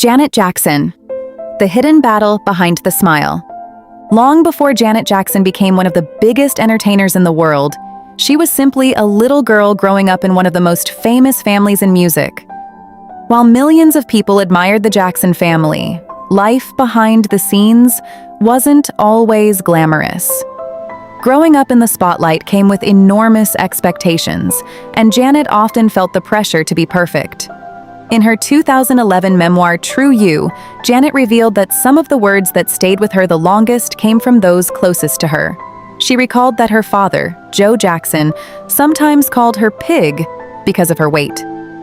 Janet Jackson, the hidden battle behind the smile. Long before Janet Jackson became one of the biggest entertainers in the world, she was simply a little girl growing up in one of the most famous families in music. While millions of people admired the Jackson family, life behind the scenes wasn't always glamorous. Growing up in the spotlight came with enormous expectations, and Janet often felt the pressure to be perfect. In her 2011 memoir, True You, Janet revealed that some of the words that stayed with her the longest came from those closest to her. She recalled that her father, Joe Jackson, sometimes called her Pig because of her weight,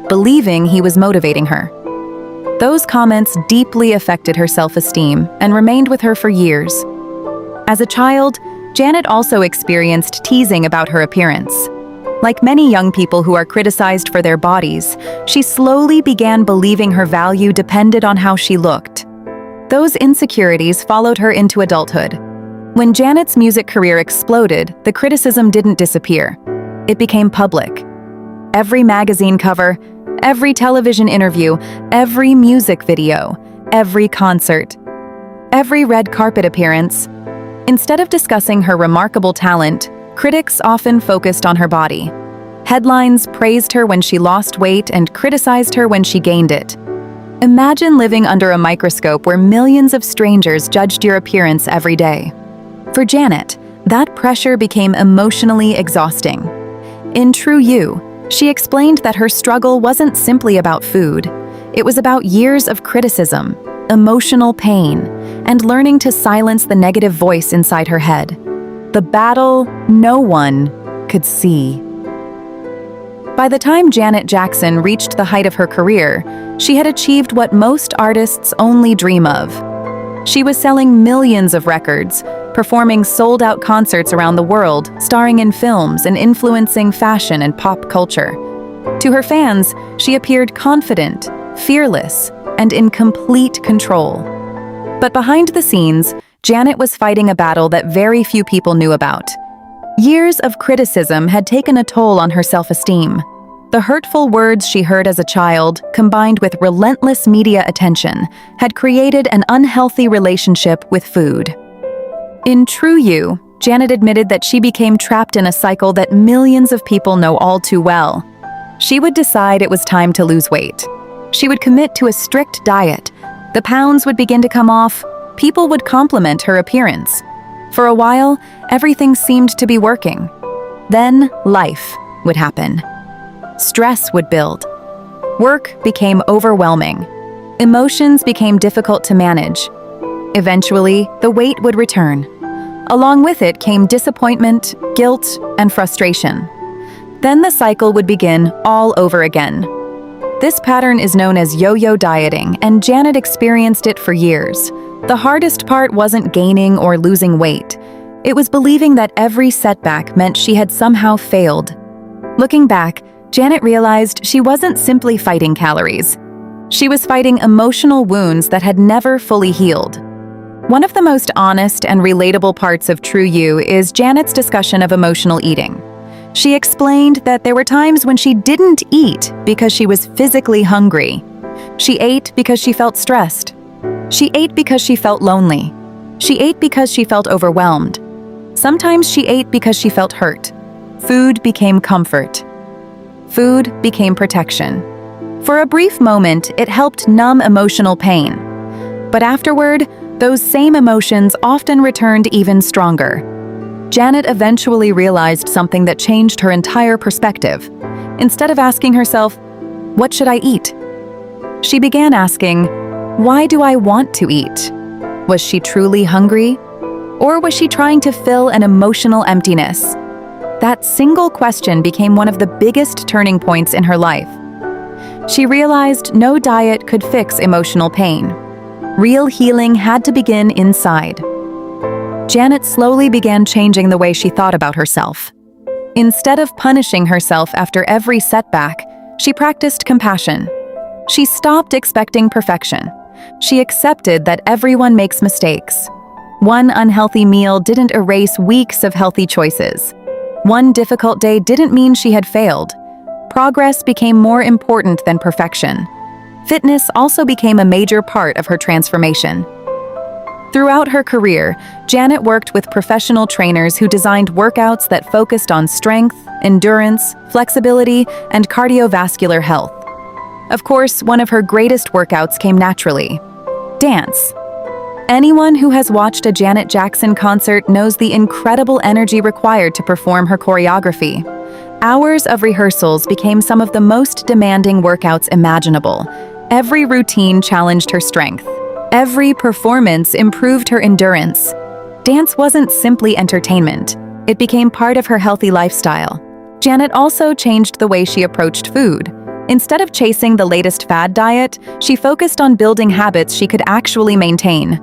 believing he was motivating her. Those comments deeply affected her self-esteem and remained with her for years. As a child, Janet also experienced teasing about her appearance. Like many young people who are criticized for their bodies, she slowly began believing her value depended on how she looked. Those insecurities followed her into adulthood. When Janet's music career exploded, the criticism didn't disappear. It became public. Every magazine cover, every television interview, every music video, every concert, every red carpet appearance. Instead of discussing her remarkable talent, critics often focused on her body. Headlines praised her when she lost weight and criticized her when she gained it. Imagine living under a microscope where millions of strangers judged your appearance every day. For Janet, that pressure became emotionally exhausting. In True You, she explained that her struggle wasn't simply about food. It was about years of criticism, emotional pain, and learning to silence the negative voice inside her head. The battle no one could see. By the time Janet Jackson reached the height of her career, she had achieved what most artists only dream of. She was selling millions of records, performing sold-out concerts around the world, starring in films and influencing fashion and pop culture. To her fans, she appeared confident, fearless, and in complete control. But behind the scenes, Janet was fighting a battle that very few people knew about. Years of criticism had taken a toll on her self-esteem. The hurtful words she heard as a child, combined with relentless media attention, had created an unhealthy relationship with food. In True You, Janet admitted that she became trapped in a cycle that millions of people know all too well. She would decide it was time to lose weight. She would commit to a strict diet. The pounds would begin to come off. People would compliment her appearance. For a while, everything seemed to be working. Then, life would happen. Stress would build. Work became overwhelming. Emotions became difficult to manage. Eventually, the weight would return. Along with it came disappointment, guilt, and frustration. Then the cycle would begin all over again. This pattern is known as yo-yo dieting, and Janet experienced it for years. The hardest part wasn't gaining or losing weight. It was believing that every setback meant she had somehow failed. Looking back, Janet realized she wasn't simply fighting calories. She was fighting emotional wounds that had never fully healed. One of the most honest and relatable parts of True You is Janet's discussion of emotional eating. She explained that there were times when she didn't eat because she was physically hungry. She ate because she felt stressed. She ate because she felt lonely. She ate because she felt overwhelmed. Sometimes she ate because she felt hurt. Food became comfort. Food became protection. For a brief moment, it helped numb emotional pain. But afterward, those same emotions often returned even stronger. Janet eventually realized something that changed her entire perspective. Instead of asking herself, "What should I eat?" she began asking, "Why do I want to eat?" Was she truly hungry? Or was she trying to fill an emotional emptiness? That single question became one of the biggest turning points in her life. She realized no diet could fix emotional pain. Real healing had to begin inside. Janet slowly began changing the way she thought about herself. Instead of punishing herself after every setback, she practiced compassion. She stopped expecting perfection. She accepted that everyone makes mistakes. One unhealthy meal didn't erase weeks of healthy choices. One difficult day didn't mean she had failed. Progress became more important than perfection. Fitness also became a major part of her transformation. Throughout her career, Janet worked with professional trainers who designed workouts that focused on strength, endurance, flexibility, and cardiovascular health. Of course, one of her greatest workouts came naturally: dance. Anyone who has watched a Janet Jackson concert knows the incredible energy required to perform her choreography. Hours of rehearsals became some of the most demanding workouts imaginable. Every routine challenged her strength. Every performance improved her endurance. Dance wasn't simply entertainment. It became part of her healthy lifestyle. Janet also changed the way she approached food. Instead of chasing the latest fad diet, she focused on building habits she could actually maintain.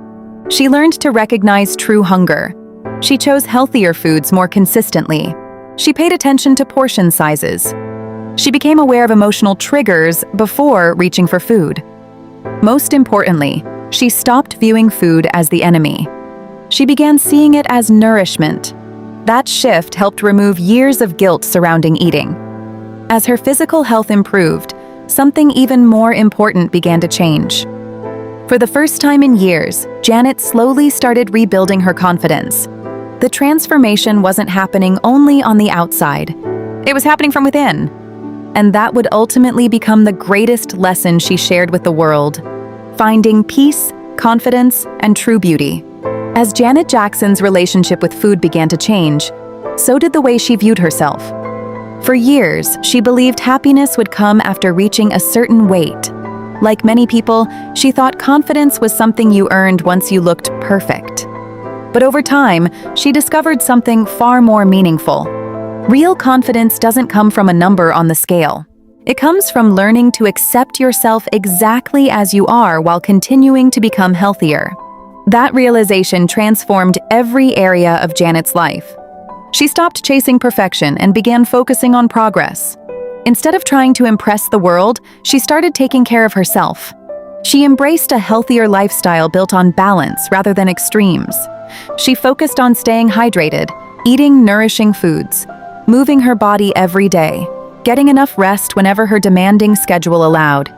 She learned to recognize true hunger. She chose healthier foods more consistently. She paid attention to portion sizes. She became aware of emotional triggers before reaching for food. Most importantly, she stopped viewing food as the enemy. She began seeing it as nourishment. That shift helped remove years of guilt surrounding eating. As her physical health improved, something even more important began to change. For the first time in years, Janet slowly started rebuilding her confidence. The transformation wasn't happening only on the outside. It was happening from within. And that would ultimately become the greatest lesson she shared with the world: finding peace, confidence, and true beauty. As Janet Jackson's relationship with food began to change, so did the way she viewed herself. For years, she believed happiness would come after reaching a certain weight. Like many people, she thought confidence was something you earned once you looked perfect. But over time, she discovered something far more meaningful. Real confidence doesn't come from a number on the scale. It comes from learning to accept yourself exactly as you are while continuing to become healthier. That realization transformed every area of Janet's life. She stopped chasing perfection and began focusing on progress. Instead of trying to impress the world, she started taking care of herself. She embraced a healthier lifestyle built on balance rather than extremes. She focused on staying hydrated, eating nourishing foods, moving her body every day, getting enough rest whenever her demanding schedule allowed,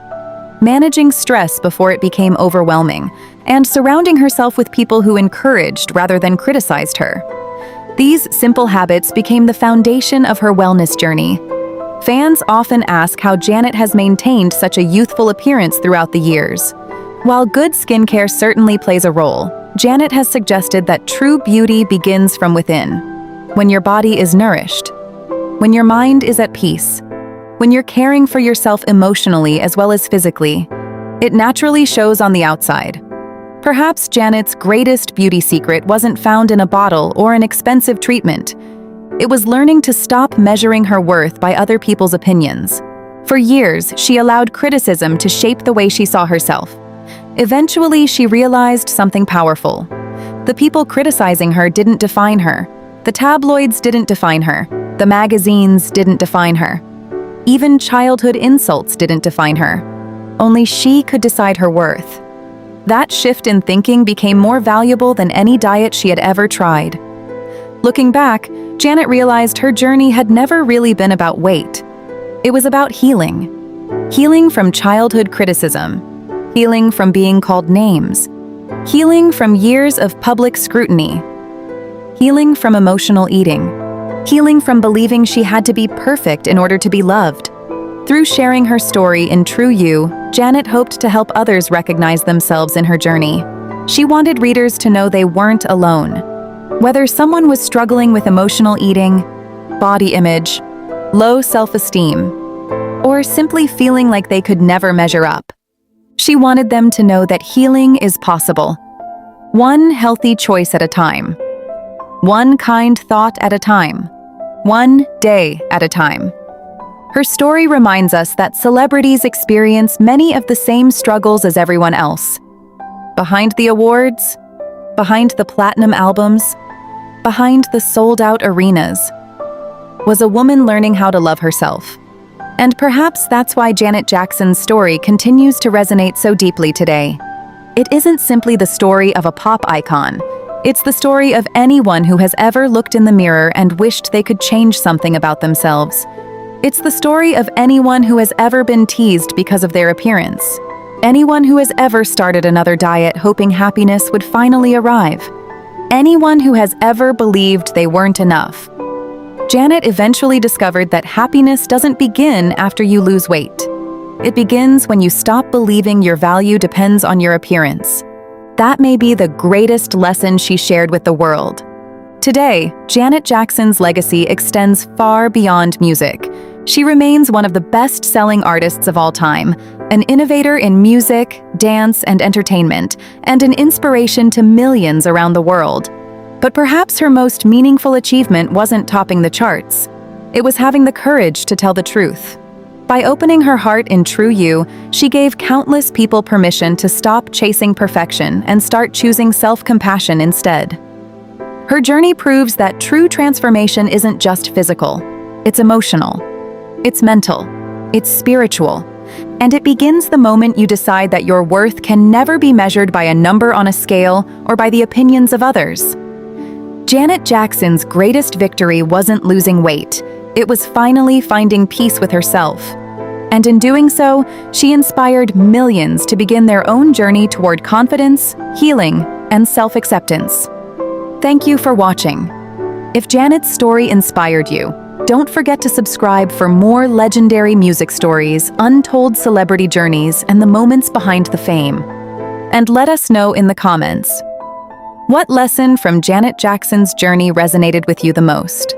managing stress before it became overwhelming, and surrounding herself with people who encouraged rather than criticized her. These simple habits became the foundation of her wellness journey. Fans often ask how Janet has maintained such a youthful appearance throughout the years. While good skincare certainly plays a role, Janet has suggested that true beauty begins from within. When your body is nourished, when your mind is at peace, when you're caring for yourself emotionally as well as physically, it naturally shows on the outside. Perhaps Janet's greatest beauty secret wasn't found in a bottle or an expensive treatment. It was learning to stop measuring her worth by other people's opinions. For years, she allowed criticism to shape the way she saw herself. Eventually, she realized something powerful. The people criticizing her didn't define her. The tabloids didn't define her. The magazines didn't define her. Even childhood insults didn't define her. Only she could decide her worth. That shift in thinking became more valuable than any diet she had ever tried. Looking back, Janet realized her journey had never really been about weight. It was about healing. Healing from childhood criticism. Healing from being called names. Healing from years of public scrutiny. Healing from emotional eating. Healing from believing she had to be perfect in order to be loved. Through sharing her story in True You, Janet hoped to help others recognize themselves in her journey. She wanted readers to know they weren't alone. Whether someone was struggling with emotional eating, body image, low self-esteem, or simply feeling like they could never measure up, she wanted them to know that healing is possible. One healthy choice at a time. One kind thought at a time. One day at a time. Her story reminds us that celebrities experience many of the same struggles as everyone else. Behind the awards, behind the platinum albums, behind the sold-out arenas, was a woman learning how to love herself. And perhaps that's why Janet Jackson's story continues to resonate so deeply today. It isn't simply the story of a pop icon. It's the story of anyone who has ever looked in the mirror and wished they could change something about themselves. It's the story of anyone who has ever been teased because of their appearance. Anyone who has ever started another diet hoping happiness would finally arrive. Anyone who has ever believed they weren't enough. Janet eventually discovered that happiness doesn't begin after you lose weight. It begins when you stop believing your value depends on your appearance. That may be the greatest lesson she shared with the world. Today, Janet Jackson's legacy extends far beyond music. She remains one of the best-selling artists of all time, an innovator in music, dance, and entertainment, and an inspiration to millions around the world. But perhaps her most meaningful achievement wasn't topping the charts. It was having the courage to tell the truth. By opening her heart in True You, she gave countless people permission to stop chasing perfection and start choosing self-compassion instead. Her journey proves that true transformation isn't just physical. It's emotional. It's mental. It's spiritual. And it begins the moment you decide that your worth can never be measured by a number on a scale or by the opinions of others. Janet Jackson's greatest victory wasn't losing weight. It was finally finding peace with herself. And in doing so, she inspired millions to begin their own journey toward confidence, healing, and self-acceptance. Thank you for watching. If Janet's story inspired you, don't forget to subscribe for more legendary music stories, untold celebrity journeys, and the moments behind the fame. And let us know in the comments, what lesson from Janet Jackson's journey resonated with you the most?